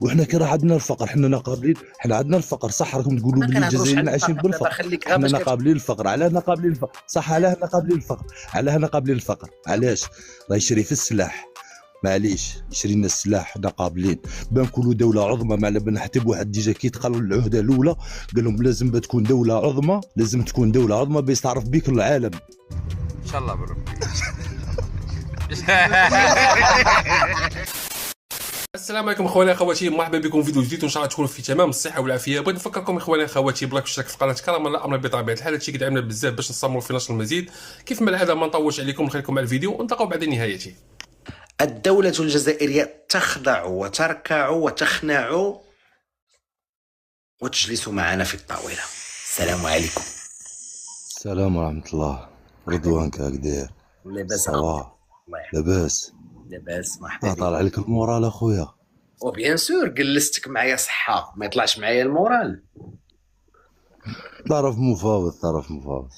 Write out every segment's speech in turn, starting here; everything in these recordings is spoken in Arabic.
وحنا كي راه عندنا الفقر، حنا قابلين، حنا عندنا الفقر صح. راكم تقولوا بلي الجزائريين عايشين بالفقر، حنا قابلين الفقر. علاه قابلين الفقر صح؟ علاه قابلين الفقر؟ علاه قابلين الفقر؟ علاش؟ راه يشري في السلاح، معليش يشري لنا السلاح. حنا قابلين بنكونوا دوله عظمى، ما على بالنا حتى بواحد ديجا كي تقرر العهده الاولى قال لهم لازم تكون دوله عظمى، لازم تكون دوله عظمى بيستعرف بك العالم ان شاء الله بربي. السلام عليكم اخواني اخواتي، مرحبا بكم في فيديو جديد وان شاء الله تكونوا في تمام الصحه والعافيه. بغيت نفكركم اخواني اخواتي بلاك واشتراك في القناه كرما الامر بطبيعه الحال، هادشي كيدعمنا بزاف باش نستمروا في نشر المزيد. كيف ما العاده ما نطولش عليكم، نخليكم مع الفيديو ونلتقاو بعد نهايته. الدولة الجزائرية تخضع وتركع وتخنع وتجلس معنا في الطاولة. السلام عليكم. السلام ورحمه الله. رضوان كاك داير؟ لاباس صباح؟ لاباس لاباس مرحبا بك. طالع عليك المورال اخويا. وبيان سور جلستك معايا صحة، ما يطلعش معايا المورال. طرف مفاوض، طرف مفاوض.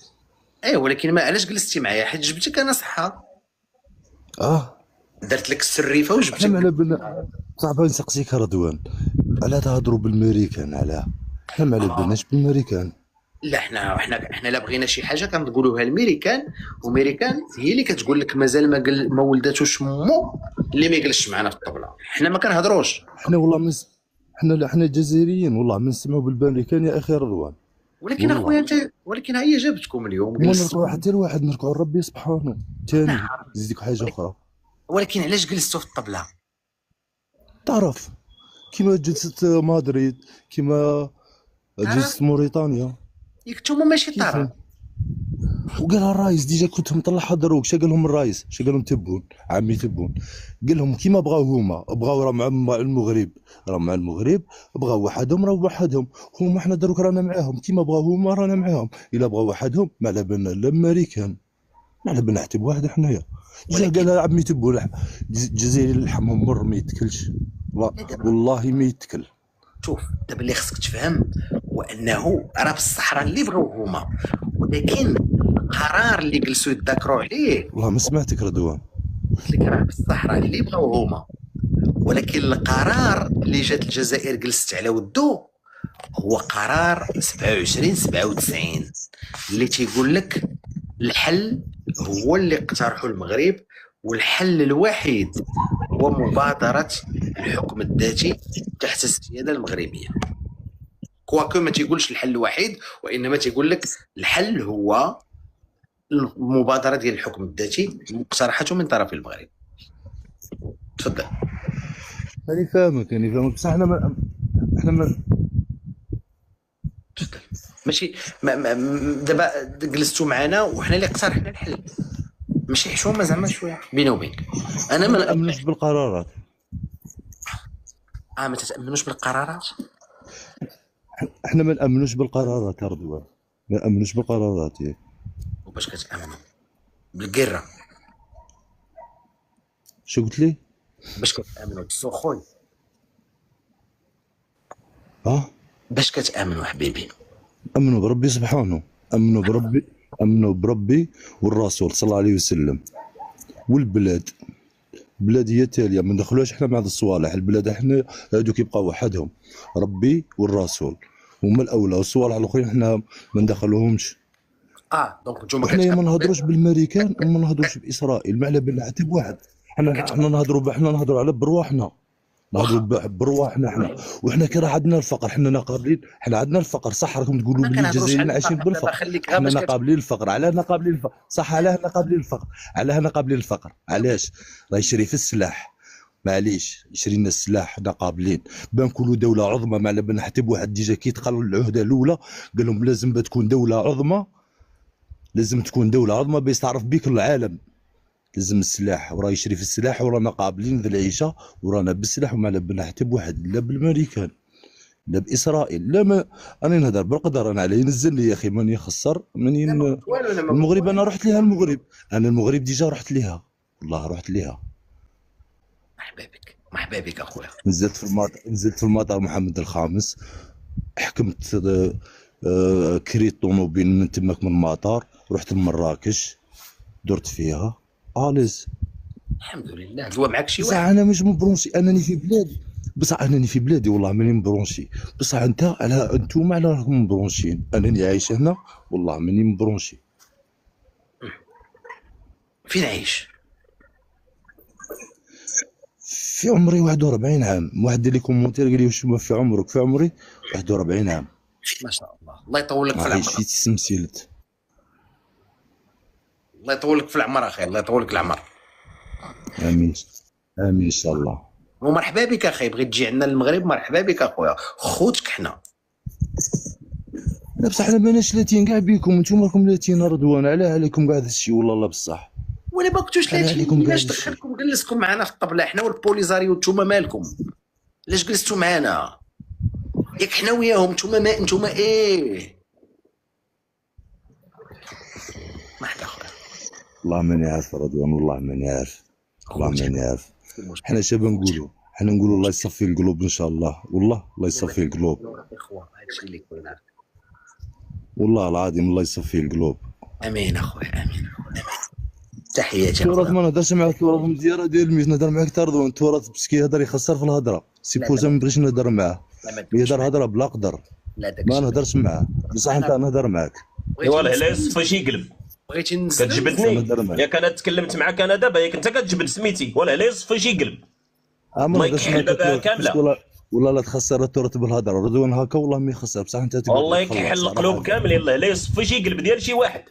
ولكن ما علاش جلستي معايا؟ حيت جبتك انا صحة، درت لك السريفة وجبتك. حنا على بالنا صعب نسقسيك رضوان، علاه تهضروا بالميريكان؟ علاه حنا ما على بالناش بالميريكان. لا حنا لا بغينا شي حاجه كنقولوها الميريكان، وميريكان هي اللي كتقول لك مازال ما ولداتوش مو اللي ما يجلسش معنا في الطبله. حنا ما كنهضروش. حنا والله حنا الجزائريين والله ما نسمعوا بالميريكان يا اخي رضوان. ولكن اخويا انت، ولكن هي جابتكم اليوم ما نركعوا حتى الواحد، نركعوا ربي سبحانه. ثاني نزيدك حاجه اخرى. ولكن علاش جلستوا في الطبله؟ تعرف كيما جلسه مدريد، كيما جلسه موريتانيا، ياك نتوما ماشي طرف. وقالها الرايس ديجا كنت مطلعها دروك. شا قال لهم الرايس؟ شا قال لهم تبون عمي تبون؟ قال لهم كيما بغاو هما، بغاو راه مع المغرب، راه مع المغرب، بغاو وحدهم راه وحدهم. هما حنا دروك رانا معاهم، كيما بغاو هما رانا معاهم. الا بغاو وحدهم ما على بالنا لا امريكان، ما على بالنا حتى بواحد حنايا. جا قالها عمي تبون الجزائري اللحم مر ما يتكلش، والله ما يتكل. شوف دابا اللي خصك تفهم هو انه راه بالصحراء اللي بغاو هما، ولكن القرار اللي جلسوا يتذاكروا عليه. والله ما سمعتك رضوان. قلت لك راه بالصحراء اللي بغاو هما، ولكن القرار اللي جات الجزائر جلست على ودو هو قرار 27-97 اللي تيقول لك الحل هو اللي اقترحه المغرب، والحل الوحيد هو مبادرة الحكم الذاتي تحت السيادة المغربية. كواكو ما تيقولش الحل الوحيد، وإنما تيقول لك الحل هو المبادرة ديال الحكم الذاتي مقترحته من طرف المغرب. تفضل. راني فاهمك بصح حنا ما ماشي دابا جلستوا معنا وحنا اللي اقترحنا الحل، ماشي حشومه زعما شويه بيني وبينك. انا ما نامنوش بالقرارات. ما تتامنوش بالقرارات؟ احنا ما نامنوش بالقرارات يا رضوان، ما نامنوش بالقرارات ياك. وباش كتامنوا بالقره؟ شو قلت لي؟ باش كتامنوا بالسخون؟ باش كتامنوا حبيبي؟ امنوا بربي سبحانه، امنوا بربي والرسول صلى الله عليه وسلم، والبلاد البلاد هي التاليه. ما ندخلوش احنا مع هذا الصوالح. البلاد احنا هادو كيبقاو وحدهم، ربي والرسول هما الاولى، والصوالح الاخرين احنا ما ندخلوهمش. دونك نتوما حنا ما نهضروش بالامريكان وما نهضروش باسرائيل، ما على بالنا حتى بواحد. حنا نهضروا على برواحنا، نهضروا برواحنا حنا. وحنا كي راه عندنا الفقر، حنا قابلين، حنا عندنا الفقر صح. راكم تقولوا بلي الجزائريين عايشين بالفقر، حنا قابلين الفقر. علاه قابلين الفقر صح؟ علاه قابلين الفقر؟ علاه قابلين الفقر؟ علاش؟ راه يشري في السلاح، معليش يشري لنا السلاح. حنا قابلين بنكونوا دوله عظمى، ما على بالنا حتى بواحد ديجا كي تقرر العهده الاولى قال لهم لازم تكون دوله عظمى، لازم تكون دوله عظمى بيستعرف بك العالم. لازم السلاح، وراه يشري في السلاح، ورانا قابلين ذي العيشه، ورانا بالسلاح، وما على بالنا حتى بواحد لا بالامريكان لا باسرائيل لا. ما انا نهضر بالقدر، انا على ينزل لي يا اخي ماني خسر ماني. المغرب انا رحت ليها، المغرب ديجا رحت ليها، والله رحت ليها. مرحبا بك اخويا. نزلت في المطار محمد الخامس، حكمت كريت طوموبيل من تماك من المطار، رحت لمراكش درت فيها اليز. الحمد لله دوا معاك شي بصح واحد. انا مش مبرونشي، انني في بلادي، بصح انني في بلادي والله ماني مبرونشي. بصح انت على انتوما على راكم مبرونشين، انني عايش هنا والله ماني مبرونشي. فين عايش؟ في عمري 41 عام. واحد دير لي كومونتير قال لي واش في عمرك؟ في عمري 41 عام. ما شاء الله، الله يطول لك في عايش العمر. في تسمسيلت. الله يطول لك في العمر اخي، الله يطول لك العمر. امين امين ان شاء الله. ومرحبا بك اخي، بغيت تجي عندنا للمغرب مرحبا بك اخويا، خوتك حنا. لا بصح انا ماناش لاتين كاع بيكم، نتوما راكم لاتين رضوان، علاه عليكم كاع هذا الشيء والله لا بصح. ولا ما كنتوش علاه لاتين، عليكم كاع علاش هذا الشيء؟ دخلكم جلسكم معنا في الطبله حنا والبوليزاريو، نتوما مالكم؟ علاش جلستوا معنا؟ ياك حنا وياهم، نتوما ما نتوما ايه مرحبا اخويا. والله ماني عارف رضوان، والله ماني عارف، والله ماني عارف. حنا شابه نقولوا، حنا نقولوا الله يصفي القلوب ان شاء الله، والله الله يصفي القلوب، اخويا هادشي اللي كنا. والله العظيم الله يصفي القلوب. امين اخويا، امين اخويا. تحياتي التراث اخويا. ما نهضرش معاك، التراث مزياره ديال الميت نهضر معاك تا رضوان. التراث بس كيهضر يخسر في الهضره، سي لا، بوزا لا. ما نبغيش نهضر معاه، لا، ما تقولش يهضر هضره بلا قدر، لا داك ما الشيء. نهضرش معاه. بصح انت نهضر معاك، ايوا لا يصفي شي يقلب. بغيتي ننزل كتجبدني نهضر معاك. ياك انا تكلمت معاك انا دابا، ياك انت كتجبد سميتي ولا لا يصفي شي يقلب. ما الله نهضرش يكحل معاك بابها التراث، كاملة. ولا لا تخسر التراث بالهضره. رضوان هكا والله ما يخسر، بصح انت تقول والله تخلص يكحل صراحة. القلوب كامل. يلاه لا يصفي شي يقلب ديال شي واحد.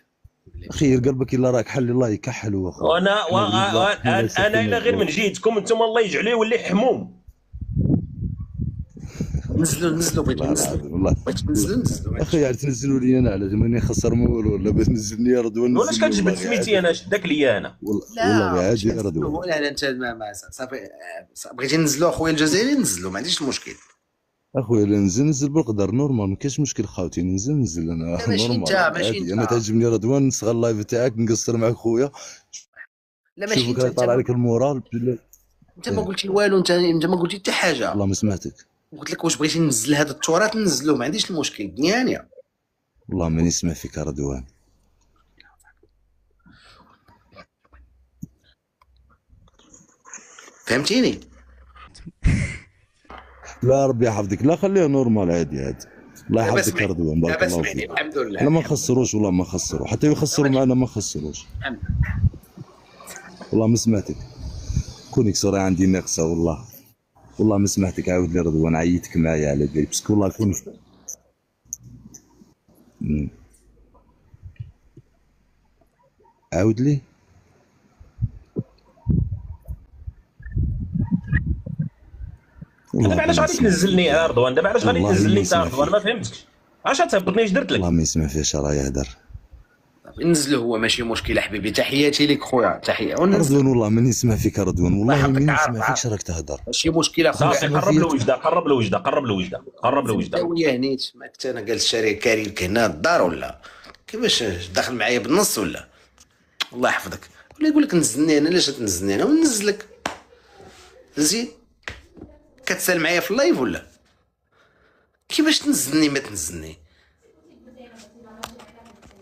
خير قلبك الا راك حل الله يكحل واخا. انا الا غير من جيتكم انتم الله يجعليه يولي حموم. نزلوا بغيت والله ننزلوا، العظيم والله بغيت ننزلوا. اخي عاد تنزلوا لي انا على ماني نخسر ما والو، ولا باش تنزلني يا رضوان ولاش نزلني كتجبد والله سميتي انا شدك ليا انا. والله عادي يا رضوان. لا انت صافي بغيتي ننزلوا اخويا الجزائري ننزلوا، ما عنديش المشكل. اخويا لا ننزل بالقدر نورمال، ما كاينش مشكل خاوتي، ننزل انا لا ماشي نورمال انت، ماشي عادي. انت. انا تعجبني رضوان، نصغر اللايف تاعك نقصر معك خويا، لا ماشي شوفك انت. راه طالع عليك المورال. انت ما قلتي والو، انت ما قلتي حتى حاجه. والله ما سمعتك، قلت لك واش بغيتي ننزل هذا التراث ننزلوه، ما عنديش المشكل بنيانيه. والله ماني سمع فيك يا رضوان. فهمتيني؟ لا ربي يحفظك، لا خليها نورمال عادي عادي. الله دابا يحفظك يا سمعني، رضوان، بارك دابا الله سمعني. فيك. الحمد لله. احنا ما نخسروش والله، ما نخسروا حتى يخسروا معنا ما نخسروش. الحمد والله ما سمعتك، كونيكسيون راه عندي ناقصه والله، والله ما سمعتك. عاود لي رضوان، عيطك معايا على بالي باسكو والله كون عاود لي. دابا علاش غادي تنزلني يا رضوان؟ دابا علاش غادي والله تنزلني ما انت يسمع رضوان؟ فيك. ما فهمتكش. علاش تهبطني؟ اش درت والله لك؟ ما يسمع فيش راه يهدر. ننزلوا هو ماشي مشكل حبيبي. تحياتي لك خويا، تحيه وننزل. رضوان والله ماني نسمع فيك يا رضوان، والله يحفظك، ماني عارف، نسمع فيكش راك تهدر. ماشي مشكل اخويا. صافي قرب الوجده، قرب الوجده، قرب الوجده، قرب الوجده. ويا هنيت ما كنت انا جالس شاري كاريك هنا الدار ولا كيفاش داخل معايا بالنص ولا؟ الله يحفظك. ولا يقول لك نزلني انا، علاش تنزلني انا وننزلك؟ زين كتسال معايا في اللايف ولا كيفاش تنزلني ما تنزلني؟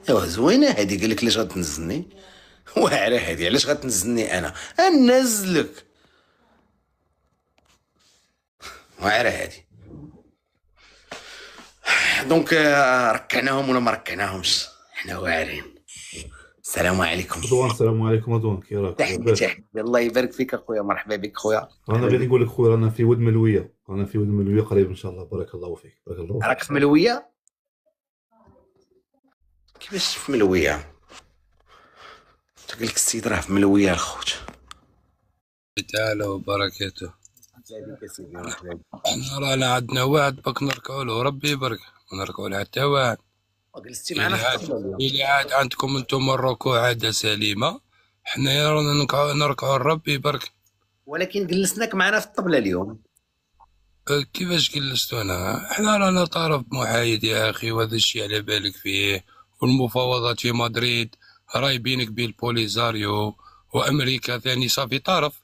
ايوا زوينه هادي. قال لك علاش غتنزلني؟ واعره هادي، علاش غتنزلني انا؟ ننزلك. واعره هادي. دونك ركعناهم ولا ما ركعناهمش؟ حنا واعرين. السلام عليكم. رضوان السلام عليكم. رضوان كي راك؟ تحياتي. الله يبارك فيك اخويا، مرحبا بك خويا. انا غادي نقول لك خويا، رانا في ود ملويه، رانا في ود ملويه قريب ان شاء الله. بارك الله فيك، بارك الله فيك. راك في ملويه؟ كيفاش في ملويه؟ قال لك السيد راه في ملويه الخوت. تعالى وبركاته. عليك يا سيدي، مرحبا بك. احنا رانا عندنا وعد بك نركعوا له، ربي يبارك، ونركعوا له حتى وعد. جلستي معنا في الطبلة اليوم. اللي عاد عندكم انتم الركوع عاده سليمه، حنا رانا نركعوا لربي يبارك. ولكن جلسناك معنا في الطبلة اليوم. كيفاش جلستونا؟ احنا رانا طرف محايد يا اخي، وهذا الشيء على بالك فيه. والمفاوضات في مدريد رايبينك بالبوليزاريو، وامريكا ثاني صافي طرف،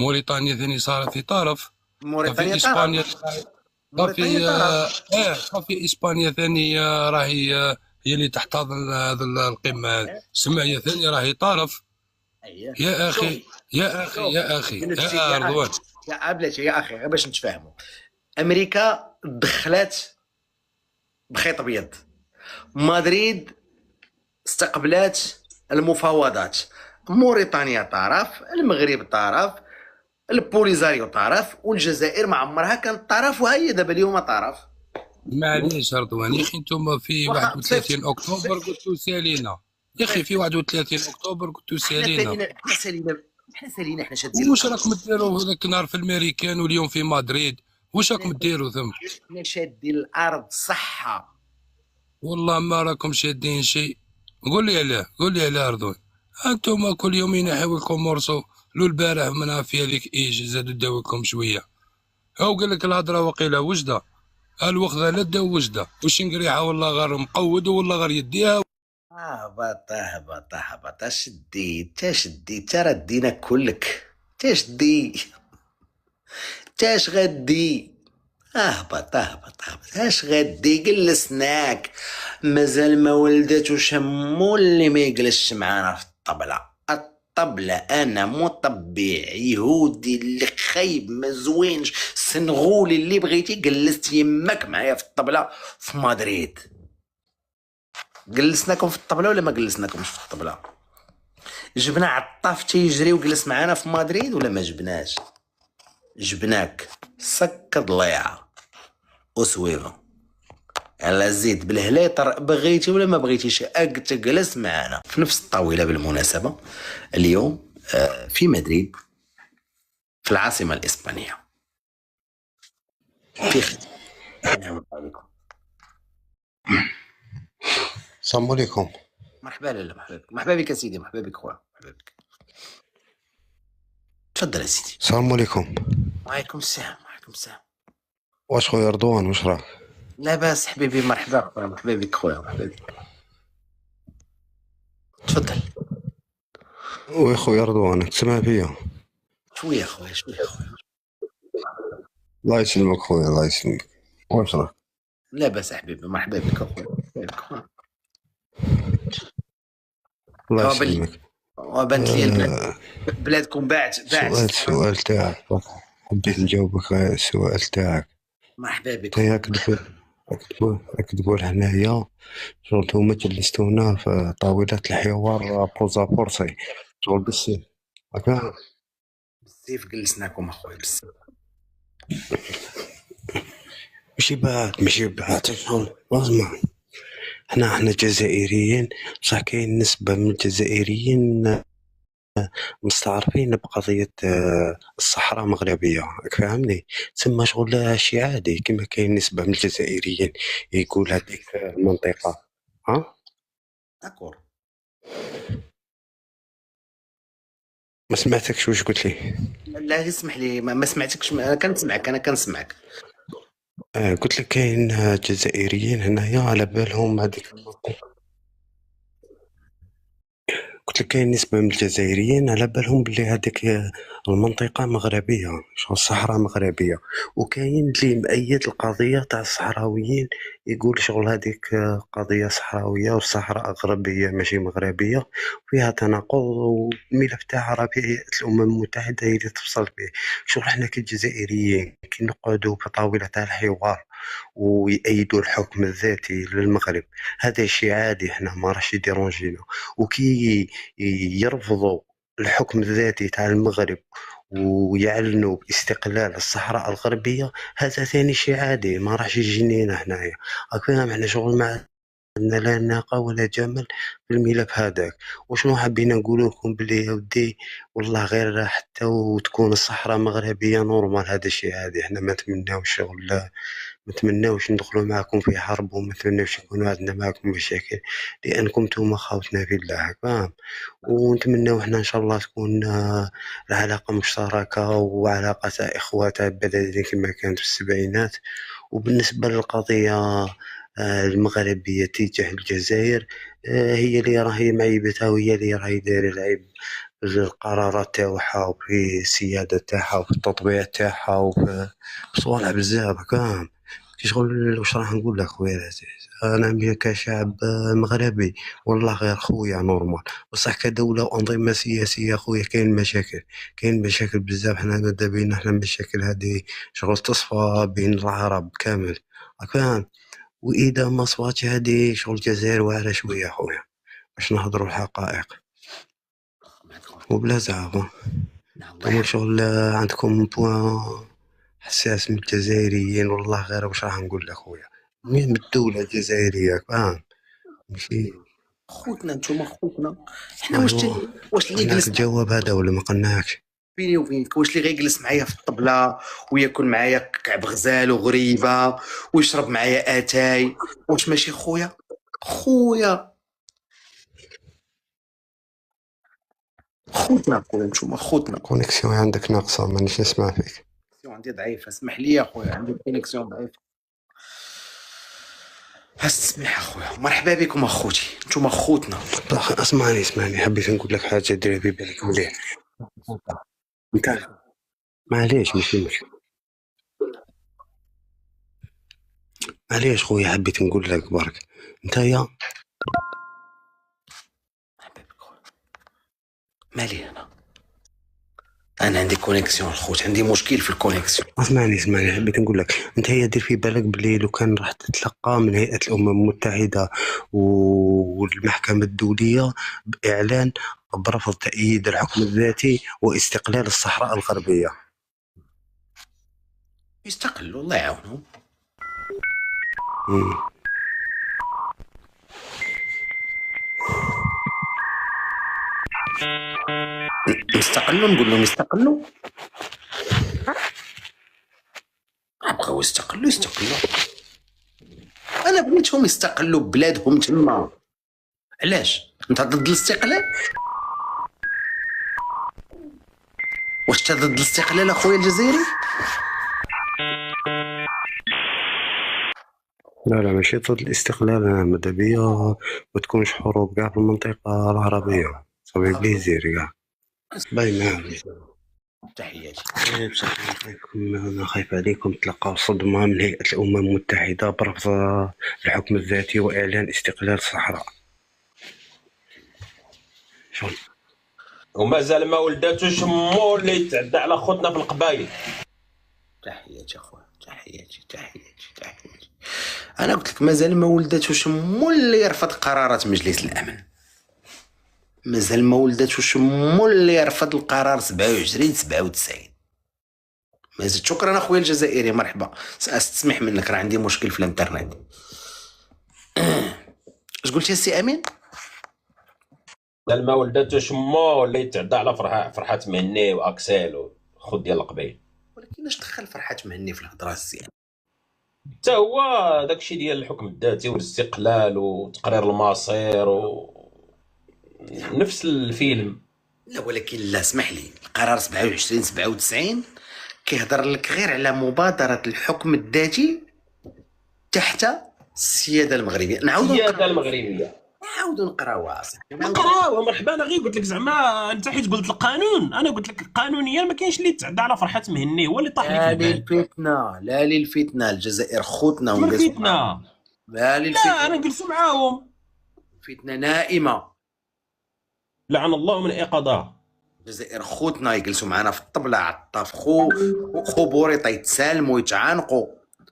موريتانيا ثاني صار طرف، موريتانيا في اسبانيا طرف. صافي صافي اسبانيا ثاني راهي هي اللي تحتضن هذا القمه. السمايه ثاني راهي طرف. أييه. يا شوف اخي يا اخي شوف يا اخي قلت لك يا اردوان، يا بلاتي يا اخي غير باش نتفاهموا. امريكا دخلات بخيط ابيض، مدريد استقبلات المفاوضات، موريتانيا طرف، المغرب طرف، البوليزاريو طرف، والجزائر ما عمرها كانت طرف، وهي دابا اليوم طرف. معليش اردوان يا اخي، انتم في واخا 31 اكتوبر قلتوا سالينا يا اخي، في 31 اكتوبر قلتوا سالينا. احنا سالينا احنا شادين واش راكم ديروا هذاك النهار في الميريكان واليوم في مدريد؟ واش راكم ديروا ثم؟ احنا شادين الارض صحه. والله ما راكم شادين شيء. قول لي علاه، قول لي علاه اردوان. انتم كل يوم ينحيو لكم مرسو، لو البارح من عافيه هذيك ايش زادوا داو لكم شويه. هاو قال لك الهضره وقيله وجده، الوخذه لا داو وجده، واش نقريحه والله غير مقود والله غير يديها. هبط تشدي ترى دينا كلك تشدي تاش غدي. اهبط اش غدي جلسناك، مازال ما ولدت وشمو اللي ما يجلسش معانا في الطبلة انا مطبع يهودي اللي خايب ما زوينش سنغولي اللي بغيتي جلست يمك معايا في الطبلة في مدريد. جلسناكم في الطبلة ولا ما جلسناكمش في الطبلة؟ جبنا عطاف تيجري وجلس معانا في مدريد ولا ما جبناش؟ جبناك سكر ضليعة وسويفة على زيد بالهليطر، بغيتي ولا ما بغيتيش تجلس معانا في نفس الطاولة. بالمناسبة اليوم في مدريد في العاصمة الإسبانية في السلام عليكم. السلام عليكم. مرحبا لالا، مرحبا بك يا سيدي، مرحبا بك خويا، مرحبا بك. تفضل يا سيدي. السلام عليكم. وعليكم السلام. وعليكم السلام. واش خويا رضوان واش راك؟ لاباس حبيبي، مرحبا خويا، مرحبا بك خويا، مرحبا بك. تفضل. وي خويا رضوان تسمع فيا؟ شويه خويا شويه خويا. الله يسلمك خويا الله يسلمك. واش راك؟ لاباس حبيبي، مرحبا بك خويا، مرحبا بك خويا. الله يسلمك. وبانت لي بلادكم باعت. السؤال تاعك حبيت نجاوبك على السؤال تاعك. مرحبا بك. راك تقول هنايا شغل نتوما جلستونا في طاولة الحوار بوزا بورسي شغل بالسيف هكا. بالسيف جلسناكم اخويا بالسيف. ماشي بعد شغل اسمع. احنا جزائريين بصح كاين نسبة من الجزائريين مستعرفين بقضية الصحراء المغربية، فهمني؟ تسمى شغل شي عادي كما كاين نسبة من الجزائريين يقول هذيك المنطقة. ها؟ أكور. ما سمعتكش واش قلت لي؟ لا اسمح لي ما سمعتكش، انا كنسمعك. قلت لك كاين جزائريين هنايا على بالهم هذيك المنطقة. قلت لك كاين نسبة من الجزائريين على بالهم بلي هذيك المنطقة مغربية شغل الصحراء مغربية، وكاين اللي مؤيد القضية تاع الصحراويين يقول شغل هذيك قضية صحراوية والصحراء غربية ماشي مغربية، فيها تناقض والملف تاعها راه في الأمم المتحدة هي اللي تفصل به. شغل حنا كجزائريين كي نقعدوا في طاولة تاع الحوار ويأيدوا الحكم الذاتي للمغرب هذا شيء عادي، احنا ما راش يديرونجينا. وكي يرفضوا الحكم الذاتي تاع المغرب ويعلنوا باستقلال الصحراء الغربية هذا ثاني شيء عادي ما راح يجينينا هنايا. فاهم؟ احنا شغل ما عندنا لا ناقة ولا جمل في الملف هذاك. وشنو حابين نقول لكم بلي يا ودي والله غير حتى وتكون الصحراء مغربية نورمال هذا شيء عادي. احنا ما نتمناوش شغل، ما نتمناوش ندخلوا معكم في حرب وما نتمناوش يكونوا عندنا معكم مشاكل لانكم نتوما خوتنا في الله. فاهم؟ ونتمناو احنا ان شاء الله تكون العلاقه مشتركه وعلاقه اخوه تاع بلدين كما كانت في السبعينات. وبالنسبه للقضيه المغربيه تجاه الجزائر هي اللي راهي معيبتها وهي اللي راهي دايره العيب في القرارات تاعها وفي السياده تاعها وفي التطبيع تاعها وفي صوالح بزاف. فاهم؟ شغل واش راح نقول لك خويا العزيز، انا كشعب مغربي والله غير خويا نورمال، بصح كدوله وانظمه سياسيه خويا كاين مشاكل بزاف. حنا دابا حنا المشاكل هذه شغل تصفى بين العرب كامل، راك فاهم؟ واذا ما صفاتش هذه شغل الجزائر واعره شويه خويا باش نهضروا الحقائق وبلا زعف. نتوما شغل عندكم بوان حساس من الجزائريين والله غير واش راح نقول لك خويا، من الدولة الجزائرية فاهم؟ ماشي خوتنا نتوما خوتنا. حنا واش اللي قلناك يجلس الجواب هذا ولا ما قلناكش؟ بيني وبينك، واش اللي غيجلس معايا في الطبله وياكل معايا كعب غزال وغريبه ويشرب معايا اتاي واش ماشي خويا؟ خوتنا خويا نتوما خوتنا. كونيكسيون عندك ناقصة مانيش نسمع فيك. عندي ضعيفه، اسمح لي يا خويا، عندي كونيكسيون ضعيفه. هستسمح اخويا، مرحبا بكم اخوتي، نتوما خوتنا. اسمعني حبيت نقول لك حاجة ديرها في بالك مليح. انت معليش ماشي مشكل، معليش خويا حبيت نقول لك برك نتايا مالي انا عندي كونيكسيون الخوت، عندي مشكل في الكونيكسيون. اسمعني حبيت نقول لك انت دير في بالك بلي لو كان راح تتلقى من هيئة الأمم المتحدة والمحكمة الدولية بإعلان برفض تأييد الحكم الذاتي واستقلال الصحراء الغربية. يستقلوا الله يعاونهم. يستقلوا، نقول لهم يستقلوا، بغاو يستقلوا. انا بغيتهم يستقلوا ببلادهم تما. علاش انت ضد الاستقلال؟ واش انت ضد الاستقلال اخويا الجزائري؟ لا ماشي ضد الاستقلال، انا ماذا بيا ما تكونش حروب كاع في المنطقة العربية صافي بليزير كاع باينة. تحياتي. أنا خايف عليكم تلقاو صدمة من هيئة الأمم المتحدة برفض الحكم الذاتي وإعلان استقلال الصحراء. شلون؟ ومازال ما ولداتوش مو اللي يتعدى على خوتنا في القبايل. تحياتي اخويا، تحياتي. انا قلت لك مازال ما ولداتوش مو اللي يرفض قرارات مجلس الامن، مازال ما ولداتوش مو اللي يرفض القرار 27-97. مازال. شكرا اخويا الجزائري، مرحبا. سأستسمح منك، راه عندي مشكل في الانترنت. اش قلت يا سي امين؟ مازال ما ولداتوش مو اللي يتعدى على فرحة مهني واكسيل وخد ديال القبايل. ولكن اش دخل فرحة مهني في الهضره السي امين؟ حتى هو داكشي ديال الحكم الذاتي والاستقلال وتقرير المصير نفس الفيلم. لا ولكن لا، اسمح لي، القرار 27-97 كيهضر لك غير على مبادرة الحكم الذاتي تحت السيادة المغربية. نعاودو نقراوها. نقراوها مرحبا. انا غير قلت لك زعما انت حيت قلت القانون، انا قلت لك قانونيا ما كاينش اللي يتعدى على فرحة مهني، هو اللي طاح لي في البال. لا للفتنة، الجزائر خوتنا فتنة. لا انا نجلسوا معاهم. فتنة نائمة، لعن الله من ايقظها. الجزائر خوتنا يجلسوا معنا في الطبلة على الطاف، خو بوريطة يتسالموا يتعانقوا،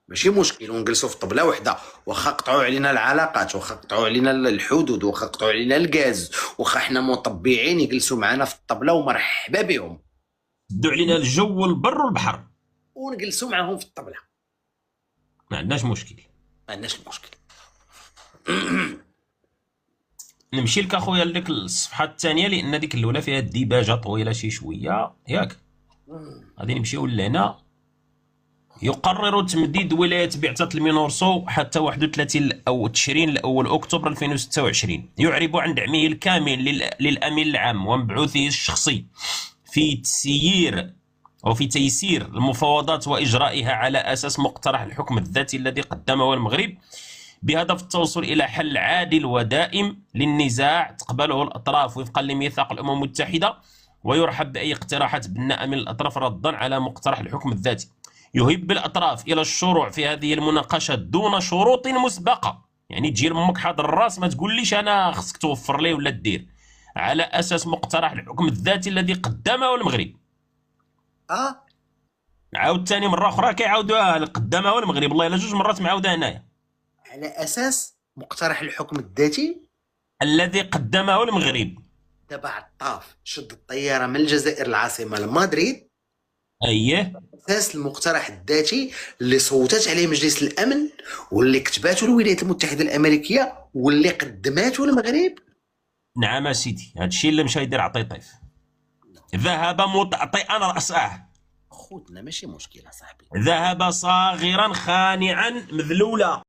ماشي مشكل، ونجلسوا في طبلة وحدة. واخا قطعوا علينا العلاقات، واخا قطعوا علينا الحدود، واخا قطعوا علينا الغاز، واخا حنا مطبعين، يجلسوا معنا في الطبلة ومرحبا بهم. دوا علينا الجو والبر والبحر ونجلسوا معهم في الطبلة، ما عندناش مشكل. نمشي لك اخويا لديك الصفحه الثانيه، لان ديك الاولى فيها الديباجه طويله شي شويه ياك. غادي نمشيو لهنا. يقرر تمديد ولايه بعثه المينورسو حتى 31 أو تشرين الأول أكتوبر 2026. يعرب عن دعمه الكامل للامين العام ومبعوثه الشخصي في تيسير المفاوضات واجرائها على اساس مقترح الحكم الذاتي الذي قدمه المغرب بهدف التوصل إلى حل عادل ودائم للنزاع تقبله الأطراف وفقا لميثاق الأمم المتحدة، ويرحب بأي اقتراحات بناءة من الأطراف ردا على مقترح الحكم الذاتي. يهب الأطراف إلى الشروع في هذه المناقشات دون شروط مسبقة. يعني تجي لامك حاضر الراس ما تقوليش أنا خصك توفر لي ولا دير، على أساس مقترح الحكم الذاتي الذي قدمه المغرب. عاود ثاني مرة أخرى كيعاودوها قدمه المغرب، والله إلا 2 مرات معاودة هنايا. على اساس مقترح الحكم الذاتي الذي قدمه المغرب. دابا عطاف شد الطياره من الجزائر العاصمه لمدريد أيه اساس المقترح الذاتي اللي صوتت عليه مجلس الامن واللي كتباته الولايات المتحده الامريكيه واللي قدماته المغرب. نعم سيدي، هذا الشيء اللي مشى يدير عطيطيف. ذهب مطأطئا رأسه. خوتنا ماشي مشكله صاحبي. ذهب صاغرا خانعا مذلولا.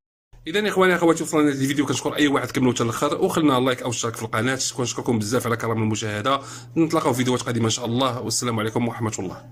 اذا يا اخواني اخواتي وصلنا لهذا الفيديو، كنشكر اي واحد كملوا حتى الاخر وخلنا لايك او اشتراك في القناه. كنشكركم بزاف على كرم المشاهده. نتلاقاو في فيديوهات قادمه ان شاء الله، والسلام عليكم ورحمه الله.